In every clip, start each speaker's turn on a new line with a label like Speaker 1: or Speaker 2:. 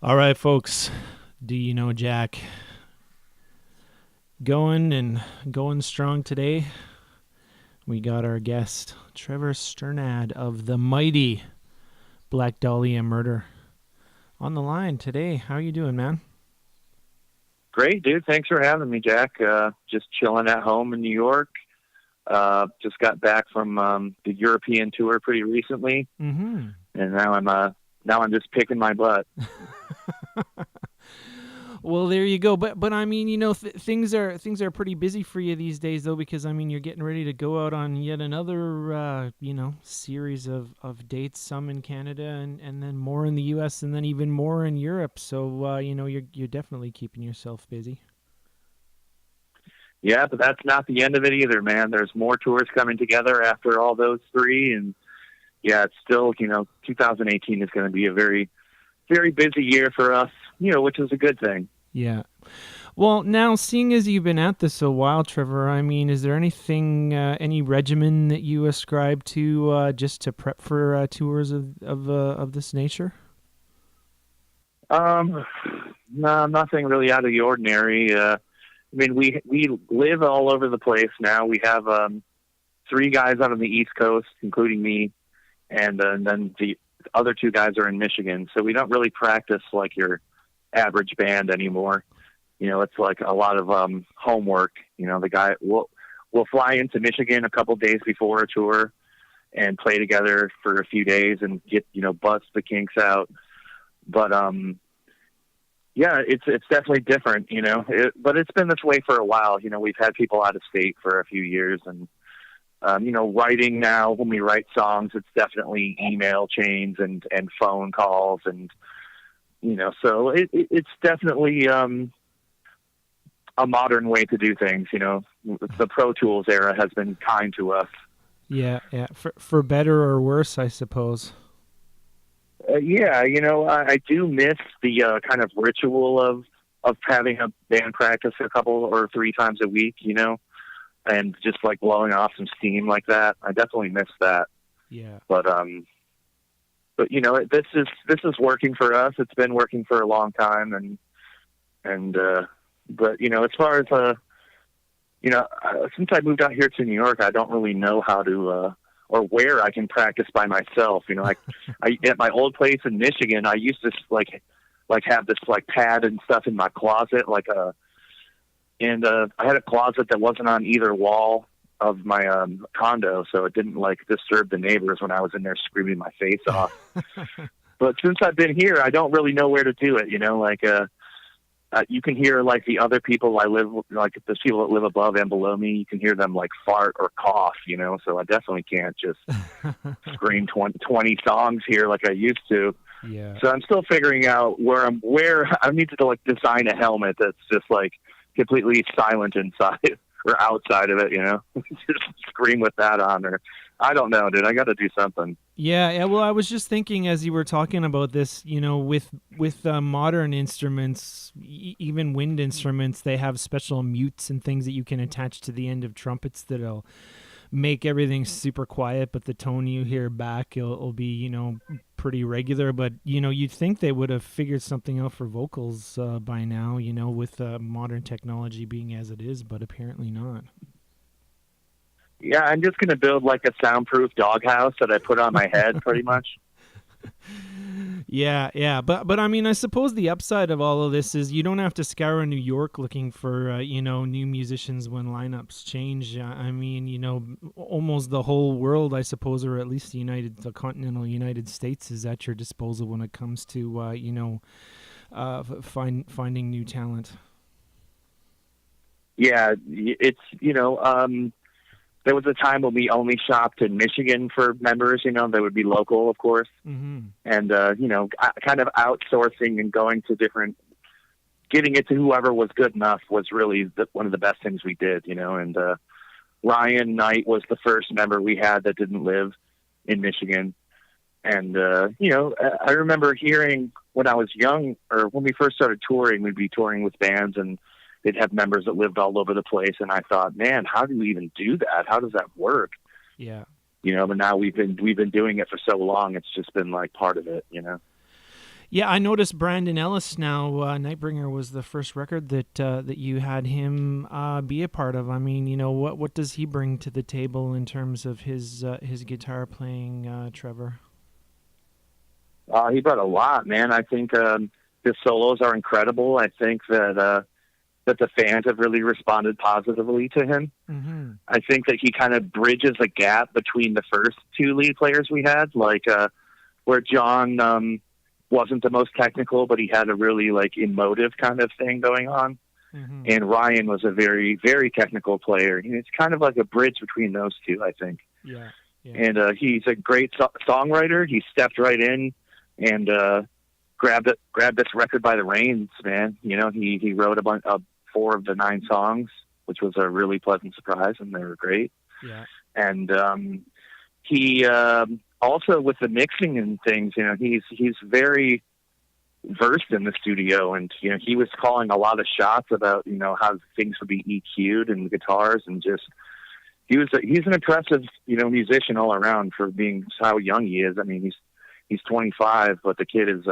Speaker 1: All right, folks. Do you know Jack? Going strong today. We got our guest, Trevor Strnad of the mighty Black Dahlia Murder, on the line today. How are you doing, man?
Speaker 2: Great, dude. Thanks for having me, Jack. Just chilling at home in New York. Just got back from the European tour pretty recently, and now I'm just picking my butt.
Speaker 1: Well, there you go. But I mean, things are pretty busy for you these days, though, because I mean, you're getting ready to go out on yet another series of dates. Some in Canada, and then more in the U.S. and then even more in Europe. So you're definitely keeping yourself busy.
Speaker 2: Yeah, but that's not the end of it either, man. There's more tours coming together after all those three, and yeah, it's still 2018 is going to be a very, very busy year for us. Which is a good thing.
Speaker 1: Yeah. Well, now, seeing as you've been at this a while, Trevor, I mean, is there anything, any regimen that you ascribe to just to prep for tours of this nature?
Speaker 2: No, nothing really out of the ordinary. I mean, we live all over the place now. We have 3 guys out on the East Coast, including me, and then the other 2 guys are in Michigan. So we don't really practice like your average band anymore. It's like a lot of homework. The guy we'll fly into Michigan a couple days before a tour and play together for a few days and get bust the kinks out. But yeah, it's definitely different. But it's been this way for a while. We've had people out of state for a few years, and writing now, when we write songs, it's definitely email chains and phone calls, and so it's definitely a modern way to do things. The Pro Tools era has been kind to us.
Speaker 1: Yeah. For better or worse, I suppose.
Speaker 2: Yeah, I do miss the kind of ritual of having a band practice a couple or 3 times a week, and just like blowing off some steam like that. I definitely miss that.
Speaker 1: Yeah.
Speaker 2: But this is working for us. It's been working for a long time, but as far as since I moved out here to New York, I don't really know how to or where I can practice by myself. I at my old place in Michigan, I used to like have this like pad and stuff in my closet, and I had a closet that wasn't on either wall of my condo, so it didn't like disturb the neighbors when I was in there screaming my face off. But since I've been here, I don't really know where to do it. You can hear like the other people I live with, like the people that live above and below me, you can hear them like fart or cough, so I definitely can't just scream 20 songs here like I used to.
Speaker 1: Yeah. So
Speaker 2: I'm still figuring out where I need to like design a helmet that's just like completely silent inside or outside of it, just scream with that on, or I don't know, dude. I got to do something.
Speaker 1: Yeah. Well, I was just thinking as you were talking about this, with modern instruments, even wind instruments, they have special mutes and things that you can attach to the end of trumpets that'll make everything super quiet, but the tone you hear back will be pretty regular. But you'd think they would have figured something out for vocals by now, with modern technology being as it is, but apparently not.
Speaker 2: Yeah, I'm just gonna build like a soundproof doghouse that I put on my head, pretty much.
Speaker 1: Yeah, but I mean, I suppose the upside of all of this is you don't have to scour New York looking for new musicians when lineups change. I mean, almost the whole world, I suppose, or at least the continental United States, is at your disposal when it comes to finding new talent.
Speaker 2: Yeah, it's there was a time when we only shopped in Michigan for members, they would be local, of course. Mm-hmm. And, kind of outsourcing and going to getting it to whoever was good enough was really one of the best things we did, and Ryan Knight was the first member we had that didn't live in Michigan. And, I remember hearing when I was young, or when we first started touring, we'd be touring with bands and they'd have members that lived all over the place. And I thought, man, how do you even do that? How does that work?
Speaker 1: Yeah.
Speaker 2: But now we've been doing it for so long. It's just been like part of it,
Speaker 1: Yeah, I noticed Brandon Ellis now. Nightbringer was the first record that you had him be a part of. I mean, what does he bring to the table in terms of his guitar playing, Trevor?
Speaker 2: He brought a lot, man. I think his solos are incredible. I think that the fans have really responded positively to him.
Speaker 1: Mm-hmm.
Speaker 2: I think that he kind of bridges a gap between the first two lead players we had, where John wasn't the most technical, but he had a really emotive kind of thing going on.
Speaker 1: Mm-hmm.
Speaker 2: And Ryan was a very, very technical player. It's kind of like a bridge between those two, I think.
Speaker 1: Yeah.
Speaker 2: And he's a great songwriter. He stepped right in and grabbed this record by the reins, man. He wrote a bunch of 4 of the 9 songs, which was a really pleasant surprise, and they were great.
Speaker 1: Yeah.
Speaker 2: And he also, with the mixing and things, he's very versed in the studio, and he was calling a lot of shots about how things would be EQ'd and guitars, and just he's an impressive musician all around for being how young he is. I mean, he's 25, but the kid is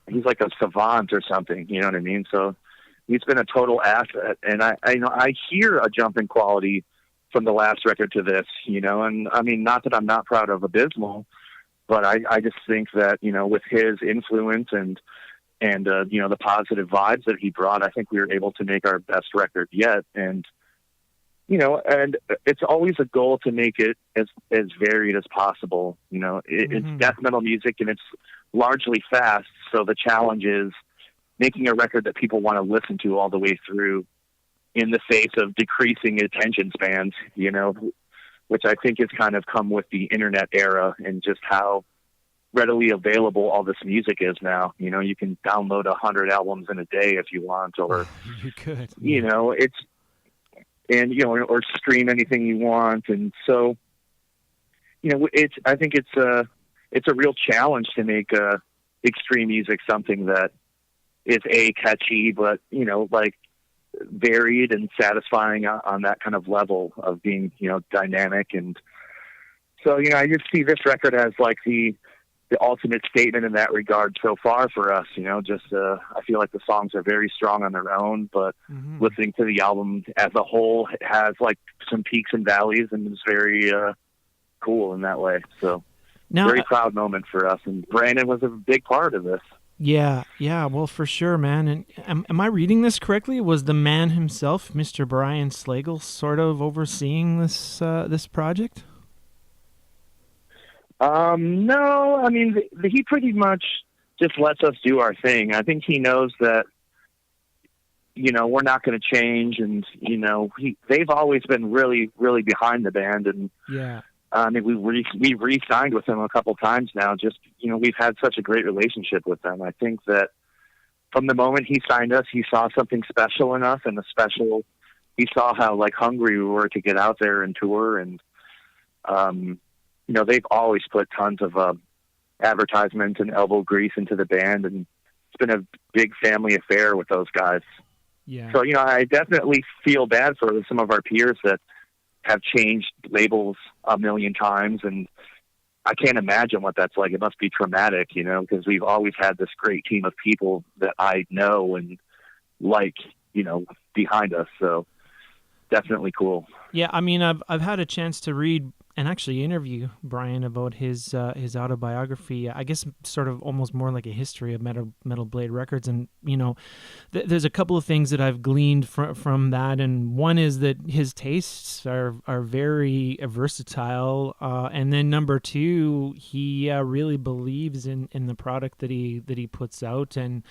Speaker 2: he's like a savant or something. You know what I mean? So he's been a total asset, and I hear a jump in quality from the last record to this, and I mean, not that I'm not proud of Abysmal, but I just think that, with his influence and the positive vibes that he brought, I think we were able to make our best record yet. And, and it's always a goal to make it as varied as possible. It's death metal music, and it's largely fast. So the challenge is making a record that people want to listen to all the way through in the face of decreasing attention spans, which I think has kind of come with the internet era and just how readily available all this music is now. You can download 100 albums in a day if you want, or
Speaker 1: you could,
Speaker 2: or stream anything you want. And so, I think it's a real challenge to make extreme music something that is catchy, but varied and satisfying on that kind of level of being, dynamic. And so, I just see this record as the ultimate statement in that regard so far for us. I feel like the songs are very strong on their own, but listening to the album as a whole, it has some peaks and valleys, and it's very cool in that way. So
Speaker 1: now,
Speaker 2: very proud moment for us, and Brandon was a big part of this.
Speaker 1: Yeah, well, for sure, man. And am I reading this correctly? Was the man himself, Mr. Brian Slagle, sort of overseeing this project?
Speaker 2: No, I mean, he pretty much just lets us do our thing. I think he knows that, we're not going to change, and they've always been really, really behind the band, and
Speaker 1: yeah.
Speaker 2: I mean, we re-signed with them a couple times now. Just, we've had such a great relationship with them. I think that from the moment he signed us, he saw something special in us, and he saw how hungry we were to get out there and tour. And, they've always put tons of advertisement and elbow grease into the band, and it's been a big family affair with those guys.
Speaker 1: Yeah.
Speaker 2: So, I definitely feel bad for some of our peers that have changed labels a million times, and I can't imagine what that's like. It must be traumatic, because we've always had this great team of people that I know and behind us. So definitely cool.
Speaker 1: Yeah, I mean, I've had a chance to read and actually interview Brian about his autobiography. I guess sort of almost more like a history of Metal Blade Records. And, there's a couple of things that I've gleaned from that. And one is that his tastes are very versatile. And then number two, he really believes in the product that he puts out and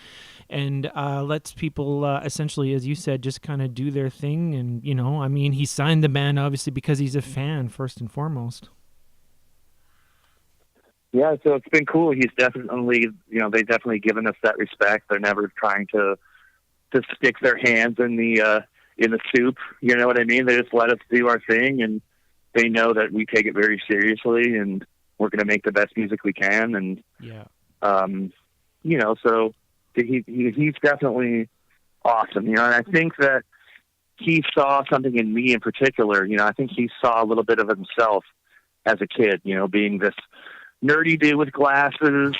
Speaker 1: lets people essentially, as you said, just kind of do their thing. And, I mean, he signed the band obviously because he's a fan first and foremost.
Speaker 2: Yeah, so it's been cool. He's definitely, they've definitely given us that respect. They're never trying to stick their hands in the soup. You know what I mean? They just let us do our thing, and they know that we take it very seriously, and we're going to make the best music we can. And
Speaker 1: yeah,
Speaker 2: so he's definitely awesome. And I think that he saw something in me in particular. I think he saw a little bit of himself as a kid, being this nerdy dude with glasses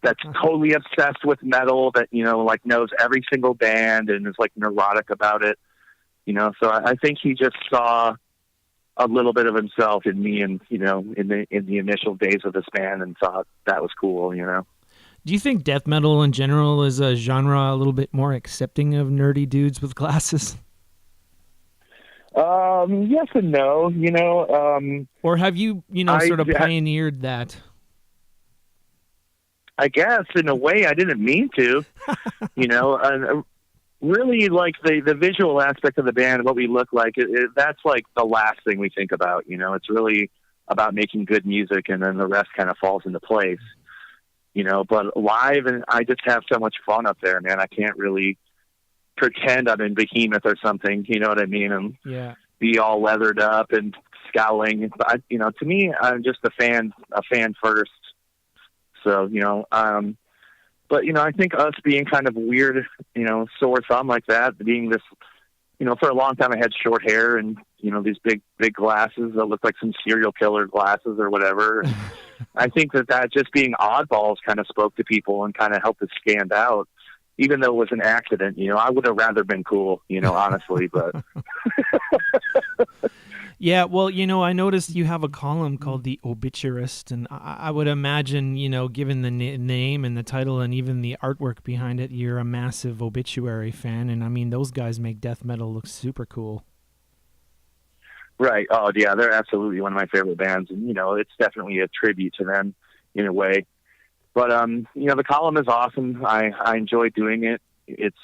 Speaker 2: that's totally obsessed with metal, that, you know, like knows every single band and is like neurotic about it. You know, so I think he just saw a little bit of himself in me, and, you know, in the initial days of this band, and thought that was cool, you know.
Speaker 1: Do you think death metal in general is a genre a little bit more accepting of nerdy dudes with glasses?
Speaker 2: Yes and no, you know.
Speaker 1: Or have you, sort of pioneered that?
Speaker 2: I guess in a way I didn't mean to, you know. Really, like the visual aspect of the band, what we look like, that's like the last thing we think about. You know, it's really about making good music, and then the rest kind of falls into place. You know, but live, and I just have so much fun up there, man. I can't really pretend I'm in Behemoth or something. You know what I mean? And be all leathered up and scowling. But you know, to me, I'm just a fan first. So, you know, but, you know, I think us being kind of weird, you know, sore thumb like that, being this, you know, for a long time I had short hair and, you know, these big glasses that look like some serial killer glasses or whatever. I think that just being oddballs kind of spoke to people and kind of helped us stand out, even though it was an accident. You know, I would have rather been cool, you know, honestly, but.
Speaker 1: Yeah, well, you know, I noticed you have a column called the Obituarist, and I would imagine, you know, given the name and the title and even the artwork behind it, you're a massive Obituary fan, and I mean, those guys make death metal look super cool.
Speaker 2: Right. Oh, yeah, they're absolutely one of my favorite bands, and, you know, it's definitely a tribute to them in a way. But, you know, the column is awesome. I enjoy doing it. It's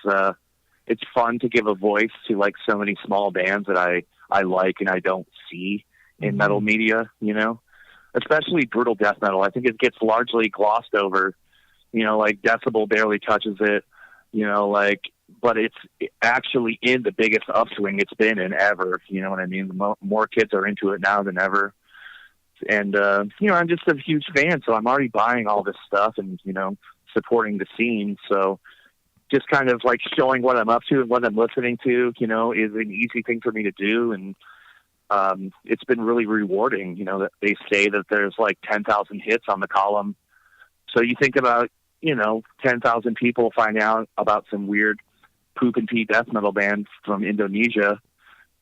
Speaker 2: fun to give a voice to, like, so many small bands that I like and I don't see in metal media, you know, especially brutal death metal. I think it gets largely glossed over, you know, like Decibel barely touches it, you know, like, but it's actually in the biggest upswing it's been in ever. You know what I mean? More kids are into it now than ever. And, you know, I'm just a huge fan, so I'm already buying all this stuff and, you know, supporting the scene. So just kind of like showing what I'm up to and what I'm listening to, you know, is an easy thing for me to do. And it's been really rewarding, you know, that they say that there's like 10,000 hits on the column. So you think about, you know, 10,000 people find out about some weird poop and pee death metal band from Indonesia.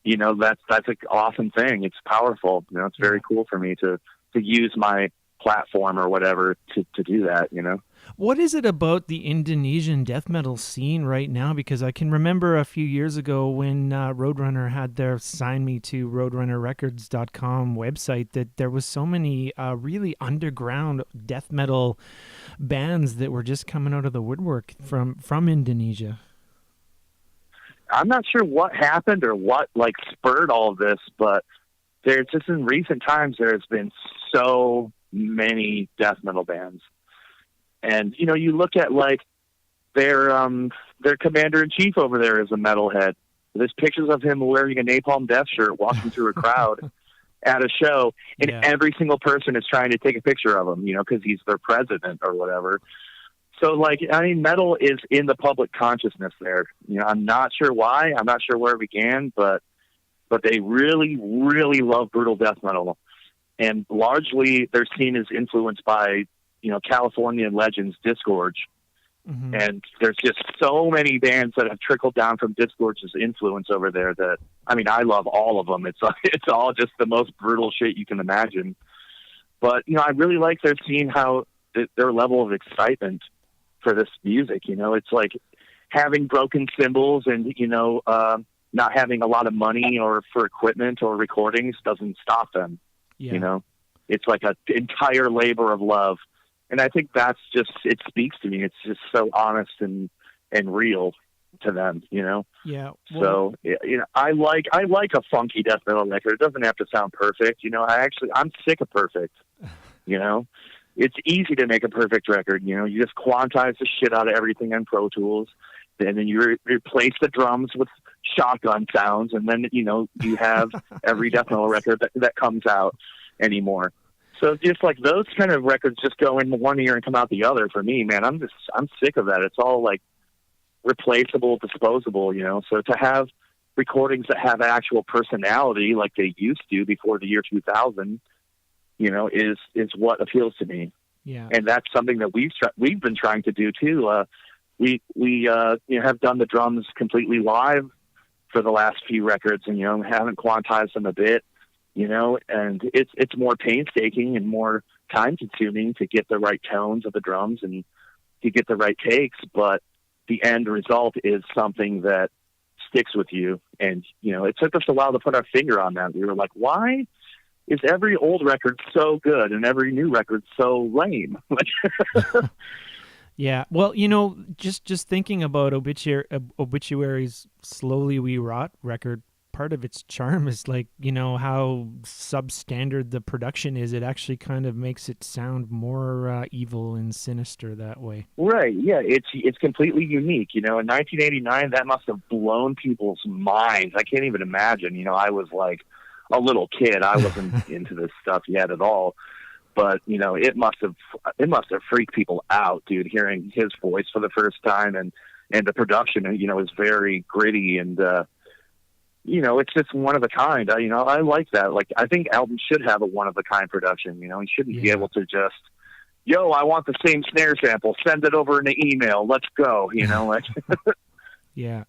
Speaker 2: You know, that's an awesome thing. It's powerful. You know, it's very cool for me to use my platform or whatever to do that, you know.
Speaker 1: What is it about the Indonesian death metal scene right now? Because I can remember a few years ago when Roadrunner had their sign me to roadrunnerrecords.com website that there was so many really underground death metal bands that were just coming out of the woodwork from Indonesia.
Speaker 2: I'm not sure what happened or what like spurred all of this, but there's just in recent times there's been so many death metal bands. And, you know, you look at, like, their commander-in-chief over there is a metalhead. There's pictures of him wearing a Napalm Death shirt walking through a crowd at a show, and every single person is trying to take a picture of him, you know, because he's their president or whatever. So, like, I mean, metal is in the public consciousness there. You know, I'm not sure why. I'm not sure where it began, but they really, really love brutal death metal. And largely their scene is influenced by, you know, California legends Disgorge. Mm-hmm. And there's just so many bands that have trickled down from Disgorge's influence over there that, I mean, I love all of them. It's all just the most brutal shit you can imagine. But, you know, I really like their scene, how their level of excitement for this music, you know, it's like having broken cymbals and, you know, not having a lot of money or for equipment or recordings doesn't stop them. You know, it's like an entire labor of love. And I think that's just, it speaks to me. It's just so honest and real to them, you know?
Speaker 1: Yeah.
Speaker 2: Well, so, you know, I like a funky death metal record. It doesn't have to sound perfect. You know, I'm sick of perfect, you know? It's easy to make a perfect record. You know, you just quantize the shit out of everything in Pro Tools. And then you replace the drums with shotgun sounds. And then, you know, you have every death metal record that comes out anymore. So just like those kind of records just go in one ear and come out the other for me, man. I'm sick of that. It's all like replaceable, disposable, you know. So to have recordings that have actual personality like they used to before the year 2000, is what appeals to me.
Speaker 1: Yeah.
Speaker 2: And that's something that we've been trying to do too. We have done the drums completely live for the last few records, and haven't quantized them a bit, and it's more painstaking and more time consuming to get the right tones of the drums and to get the right takes, but the end result is something that sticks with you. And it took us a while to put our finger on that. We were like, why is every old record so good and every new record so lame?
Speaker 1: Yeah. Well, just thinking about Obituary's Slowly We Rot record, part of its charm is how substandard the production is. It actually kind of makes it sound more evil and sinister that way.
Speaker 2: Right. Yeah. It's completely unique. In 1989, that must have blown people's minds. I can't even imagine. I was like a little kid. I wasn't into this stuff yet at all. But it must have freaked people out, dude. Hearing his voice for the first time, and the production, is very gritty, and it's just one of a kind. I like that. Like, I think albums should have a one of a kind production. He shouldn't be able to just, I want the same snare sample. Send it over in an email. Let's go.
Speaker 1: Yeah.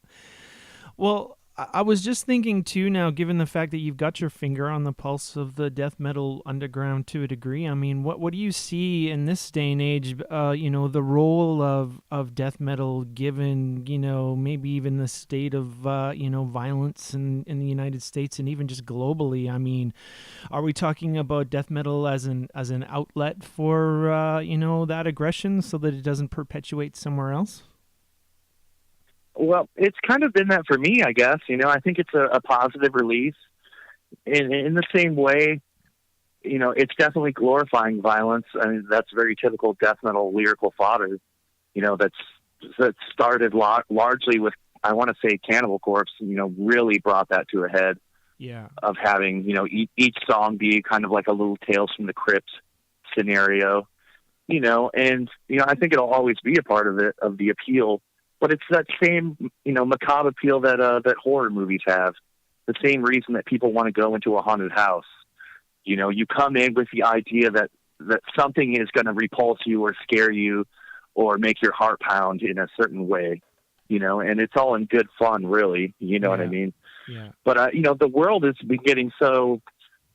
Speaker 1: Well, I was just thinking too now, given the fact that you've got your finger on the pulse of the death metal underground to a degree. I mean, what do you see in this day and age, the role of death metal given, maybe even the state of, violence in the United States and even just globally? I mean, are we talking about death metal as an outlet for, that aggression so that it doesn't perpetuate somewhere else?
Speaker 2: Well, it's kind of been that for me, I guess. I think it's a positive release. In the same way, it's definitely glorifying violence. I mean, that's very typical death metal lyrical fodder, that started largely with, I want to say, Cannibal Corpse, really brought that to a head.
Speaker 1: Yeah. Of
Speaker 2: having, each song be kind of like a little Tales from the Crypt scenario, and, I think it'll always be a part of it, of the appeal. But it's that same, macabre appeal that horror movies have. The same reason that people want to go into a haunted house. You come in with the idea that something is going to repulse you or scare you or make your heart pound in a certain way, and it's all in good fun, really. You know what I mean?
Speaker 1: Yeah.
Speaker 2: But, the world is getting so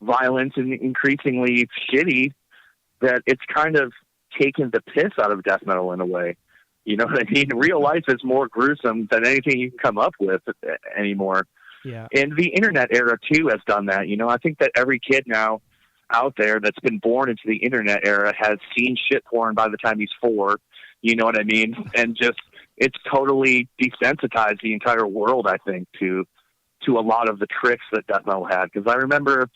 Speaker 2: violent and increasingly shitty that it's kind of taken the piss out of death metal in a way. You know what I mean? Real life is more gruesome than anything you can come up with anymore.
Speaker 1: Yeah.
Speaker 2: And the internet era, too, has done that. I think that every kid now out there that's been born into the internet era has seen shit porn by the time he's 4. You know what I mean? And just, it's totally desensitized the entire world, I think, to a lot of the tricks that death metal had. Because I remember,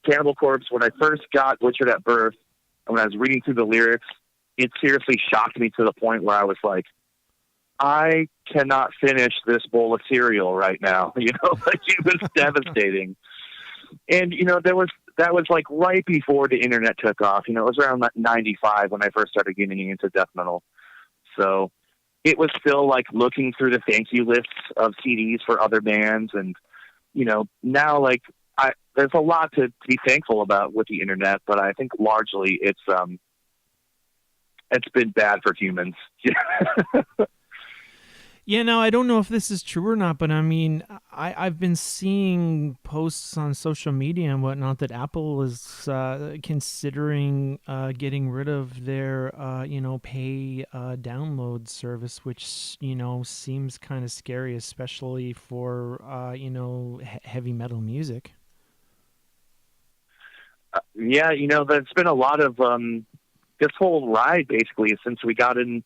Speaker 2: Cannibal Corpse, when I first got Butchered at Birth, and when I was reading through the lyrics, it seriously shocked me to the point where I was like, I cannot finish this bowl of cereal right now. It was devastating. And, that was like right before the internet took off. It was around 95 when I first started getting into death metal. So it was still like looking through the thank you lists of CDs for other bands. And, now there's a lot to be thankful about with the internet, but I think largely it's been bad for humans.
Speaker 1: Yeah, no, I don't know if this is true or not, but I mean, I've been seeing posts on social media and whatnot that Apple is considering getting rid of their, pay download service, which, seems kind of scary, especially for, heavy metal music.
Speaker 2: Yeah, there's been a lot of this whole ride, basically, since we got in,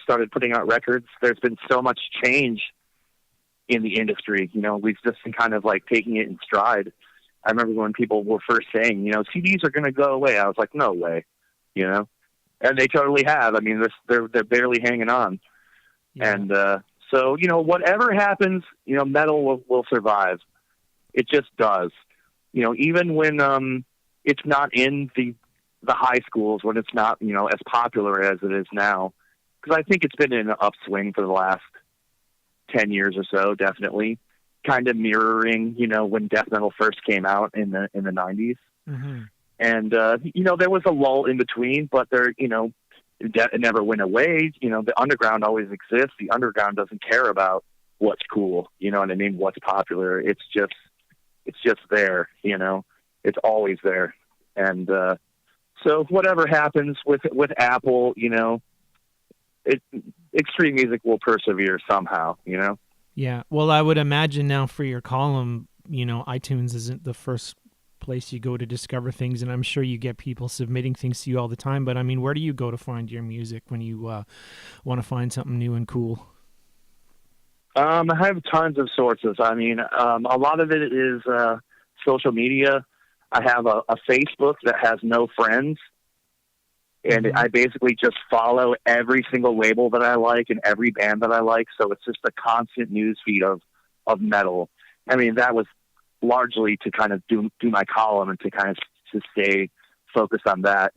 Speaker 2: started putting out records. There's been so much change in the industry. We've just been kind of like taking it in stride. I remember when people were first saying, CDs are going to go away. I was like, no way, and they totally have. I mean, they're barely hanging on. Yeah. And so, whatever happens, metal will survive. It just does. Even when it's not in the high schools, when it's not, as popular as it is now. Because I think it's been in an upswing for the last 10 years or so, definitely. Kind of mirroring, when death metal first came out in the 90s.
Speaker 1: Mm-hmm.
Speaker 2: And, there was a lull in between, but it never went away. The underground always exists. The underground doesn't care about what's cool. You know what I mean? What's popular. It's just there, it's always there. And, so whatever happens with Apple, extreme music will persevere somehow,
Speaker 1: Yeah. Well, I would imagine now for your column, iTunes isn't the first place you go to discover things, and I'm sure you get people submitting things to you all the time. But I mean, where do you go to find your music when you want to find something new and cool?
Speaker 2: I have tons of sources. I mean, a lot of it is social media. I have a Facebook that has no friends, and I basically just follow every single label that I like and every band that I like. So it's just a constant news feed of metal. I mean, that was largely to kind of do my column and to kind of to stay focused on that,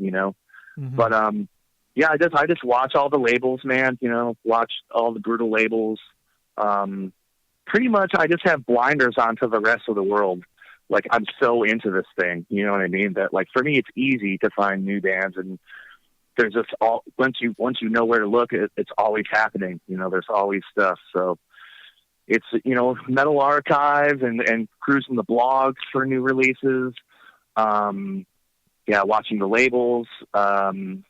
Speaker 2: But I just watch all the labels, man. Watch all the brutal labels. Pretty much, I just have blinders onto the rest of the world. Like, I'm so into this thing, you know what I mean? That, like, for me, it's easy to find new bands, and there's just once you know where to look, it's always happening. There's always stuff. So it's, Metal Archive and cruising the blogs for new releases. Watching the labels. And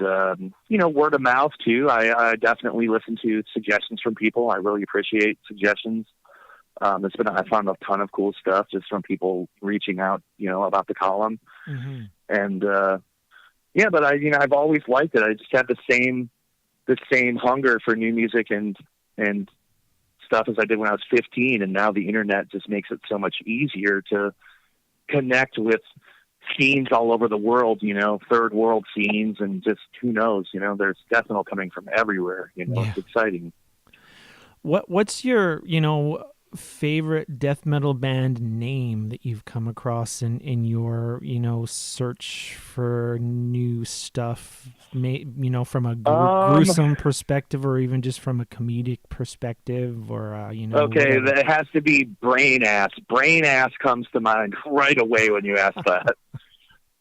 Speaker 2: word of mouth too. I definitely listen to suggestions from people. I really appreciate suggestions. I found a ton of cool stuff just from people reaching out, about the column. Mm-hmm. And, but I've always liked it. I just had the same hunger for new music and stuff as I did when I was 15. And now the internet just makes it so much easier to connect with scenes all over the world, third world scenes, and just who knows, there's death metal coming from everywhere. It's exciting.
Speaker 1: What's your, favorite death metal band name that you've come across in your, search for new stuff, from a gruesome perspective, or even just from a comedic perspective, or,
Speaker 2: Okay,
Speaker 1: whatever.
Speaker 2: that has to be Brain Ass. Brain Ass comes to mind right away when you ask that.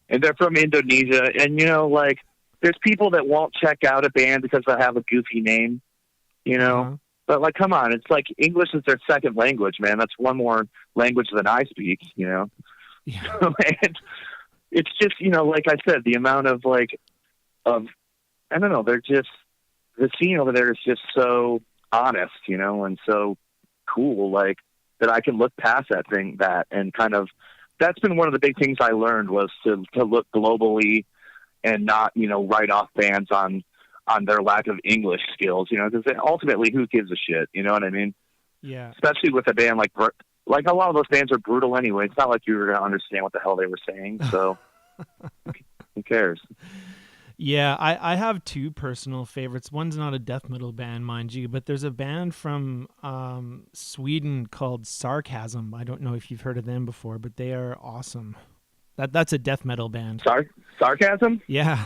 Speaker 2: And they're from Indonesia. And, there's people that won't check out a band because they have a goofy name,
Speaker 1: Uh-huh.
Speaker 2: But, like, come on, it's like English is their second language, man. That's one more language than I speak,
Speaker 1: Yeah.
Speaker 2: And it's just, like I said, the amount of, I don't know, they're just, the scene over there is just so honest, and so cool, like, that I can look past that and kind of, that's been one of the big things I learned was to look globally and not, write off bands on their lack of English skills, because ultimately, who gives a shit? You know what I mean?
Speaker 1: Yeah.
Speaker 2: Especially with a band like a lot of those bands are brutal anyway. It's not like you were going to understand what the hell they were saying. So who cares?
Speaker 1: Yeah, I have two personal favorites. One's not a death metal band, mind you, but there's a band from Sweden called Sarcasm. I don't know if you've heard of them before, but they are awesome. That's a death metal band.
Speaker 2: Sarcasm?
Speaker 1: Yeah.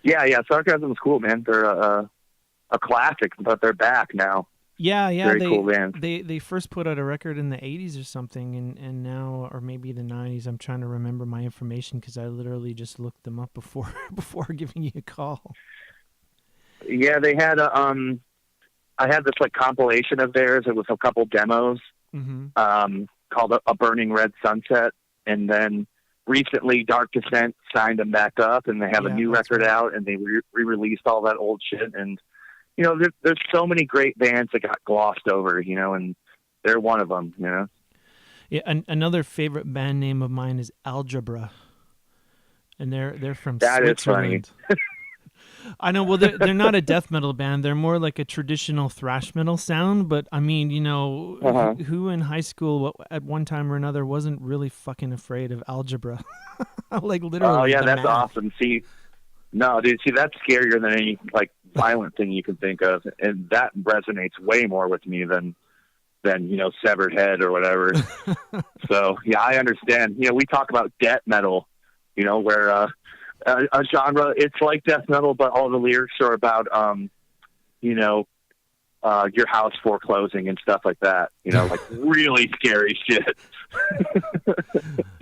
Speaker 2: Yeah, Sarcasm is cool, man. They're a classic, but they're back now.
Speaker 1: Yeah.
Speaker 2: Very cool band.
Speaker 1: They first put out a record in the 80s or something, and now, or maybe the 90s. I'm trying to remember my information because I literally just looked them up before giving you a call.
Speaker 2: Yeah, they had I had this like compilation of theirs. It was a couple demos called A Burning Red Sunset, and then recently Dark Descent signed them back up, and they have a new record out, and they re-released all that old shit. And there's so many great bands that got glossed over, and they're one of them.
Speaker 1: Yeah, another favorite band name of mine is Algebra, and they're from Switzerland.
Speaker 2: Is funny.
Speaker 1: I know. Well, they're not a death metal band. They're more like a traditional thrash metal sound. But I mean, who in high school at one time or another wasn't really fucking afraid of algebra? Like literally.
Speaker 2: Oh yeah, that's
Speaker 1: math.
Speaker 2: awesome. That's scarier than any like violent thing you can think of, and that resonates way more with me than Severed Head or whatever. So yeah, I understand. We talk about death metal, where a genre, it's like death metal, but all the lyrics are about your house foreclosing and stuff like that. You know, like really scary shit.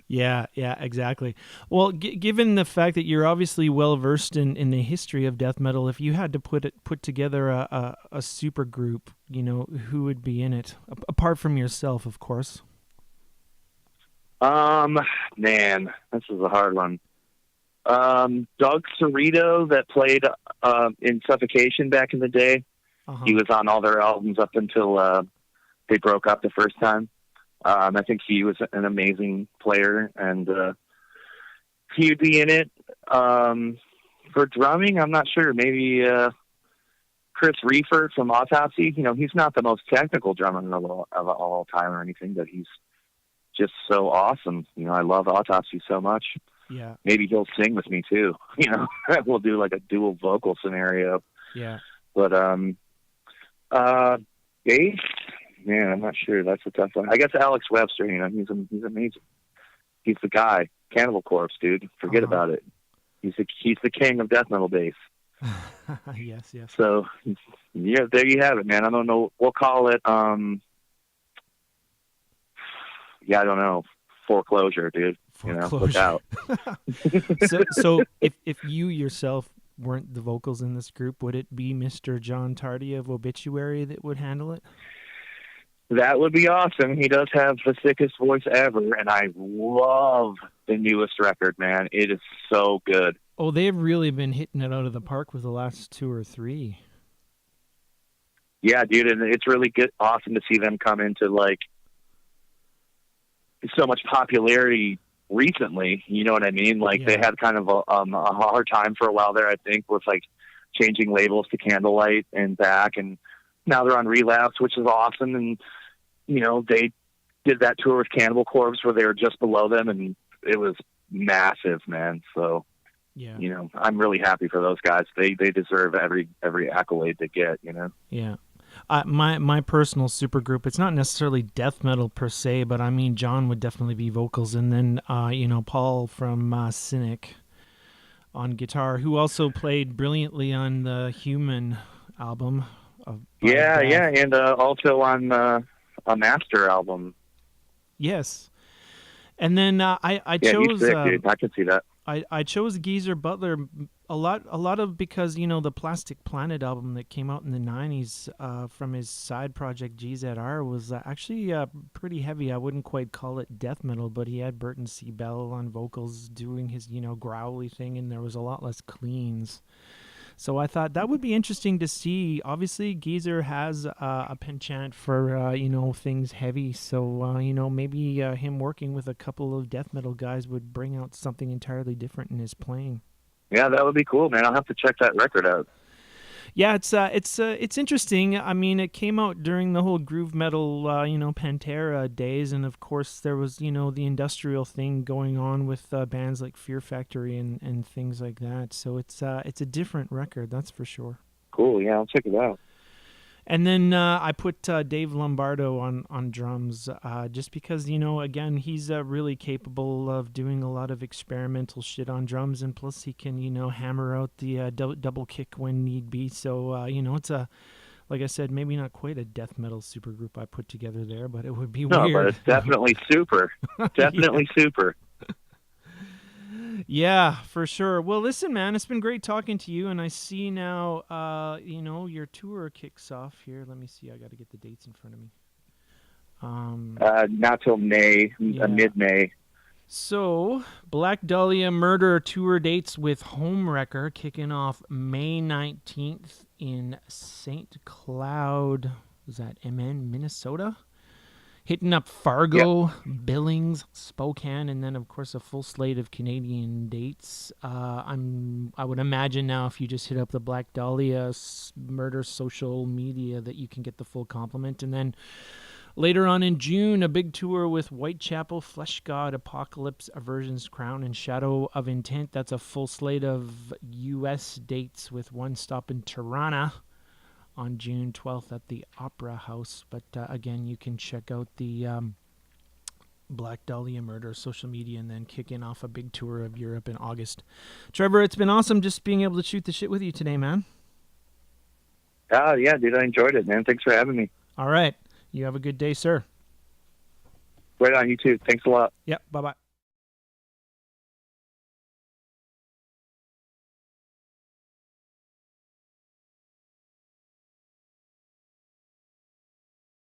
Speaker 1: Yeah, exactly. Well, given the fact that you're obviously well versed in the history of death metal, if you had to put together a super group, you know, who would be in it apart from yourself, of course?
Speaker 2: Man, this is a hard one. Doug Cerrito, that played in Suffocation back in the day. He was on all their albums up until they broke up the first time. I think he was an amazing player, and he would be in it. For drumming, I'm not sure. Maybe Chris Reifert from Autopsy. You know, he's not the most technical drummer of all time or anything, but he's just so awesome. You know, I love Autopsy so much.
Speaker 1: Yeah.
Speaker 2: Maybe he'll sing with me too. You know, we'll do like a dual vocal scenario.
Speaker 1: Yeah.
Speaker 2: But bass. Man, I'm not sure. That's a tough one. I guess Alex Webster, you know, he's amazing. He's the guy. Cannibal Corpse, dude. Forget about it. He's the king of death metal bass.
Speaker 1: Yes.
Speaker 2: So, yeah, there you have it, man. I don't know. We'll call it, I don't know. Foreclosure, dude.
Speaker 1: Foreclosure.
Speaker 2: You know, look out.
Speaker 1: So if you yourself weren't the vocals in this group, would it be Mr. John Tardy of Obituary that would handle it?
Speaker 2: That would be awesome. He does have the thickest voice ever, and I love the newest record, man. It is so good.
Speaker 1: Oh, they've really been hitting it out of the park with the last 2 or 3.
Speaker 2: Yeah, dude, and it's really good, awesome to see them come into like so much popularity recently. You know what I mean? Like they had kind of a hard time for a while there, I think, with like changing labels to Candlelight and back, and now they're on Relapse, which is awesome. And, you know, they did that tour with Cannibal Corpse where they were just below them, and it was massive, man. So,
Speaker 1: yeah,
Speaker 2: you know, I'm really happy for those guys. They deserve every accolade they get, you know?
Speaker 1: Yeah. My personal super group, it's not necessarily death metal per se, but I mean, John would definitely be vocals. And then, you know, Paul from Cynic on guitar, who also played brilliantly on the Human album.
Speaker 2: Yeah, and also on a Master album.
Speaker 1: Yes, and then I
Speaker 2: chose.
Speaker 1: He's
Speaker 2: sick, dude. I can see that.
Speaker 1: I chose Geezer Butler a lot of because, you know, the Plastic Planet album that came out in the 90s from his side project GZR was actually pretty heavy. I wouldn't quite call it death metal, but he had Burton C. Bell on vocals doing his, you know, growly thing, and there was a lot less cleans. So I thought that would be interesting to see. Obviously, Geezer has a penchant for, you know, things heavy. So, you know, maybe him working with a couple of death metal guys would bring out something entirely different in his playing.
Speaker 2: Yeah, that would be cool, man. I'll have to check that record out.
Speaker 1: Yeah, it's interesting. I mean, it came out during the whole groove metal, you know, Pantera days, and of course there was, you know, the industrial thing going on with bands like Fear Factory and things like that. So it's a different record, that's for sure.
Speaker 2: Cool. Yeah, I'll check it out.
Speaker 1: And then I put Dave Lombardo on drums, just because, you know, again, he's really capable of doing a lot of experimental shit on drums, and plus he can, you know, hammer out the double kick when need be. So, you know, it's like I said, maybe not quite a death metal supergroup I put together there, but it would be weird.
Speaker 2: No, but it's definitely super. Definitely super.
Speaker 1: Yeah, for sure. Well, listen, man, it's been great talking to you, and I see now, you know, your tour kicks off here. Let me see. I got to get the dates in front of me.
Speaker 2: Not till May, mid-May.
Speaker 1: So, Black Dahlia Murder tour dates with Homewrecker kicking off May 19th in St. Cloud, is that MN, Minnesota? Hitting up Fargo, Billings, Spokane, and then, of course, a full slate of Canadian dates. I would imagine now if you just hit up the Black Dahlia Murder social media that you can get the full complement. And then later on in June, a big tour with Whitechapel, Flesh God, Apocalypse, Aversion's Crown, and Shadow of Intent. That's a full slate of U.S. dates with one stop in Tirana on June 12th at the Opera House. But again, you can check out the Black Dahlia Murder social media and then kicking off a big tour of Europe in August. Trevor, it's been awesome just being able to shoot the shit with you today, man.
Speaker 2: Yeah, dude, I enjoyed it, man. Thanks for having me.
Speaker 1: All right. You have a good day, sir.
Speaker 2: Right on, you too. Thanks a lot.
Speaker 1: Yep. Bye-bye.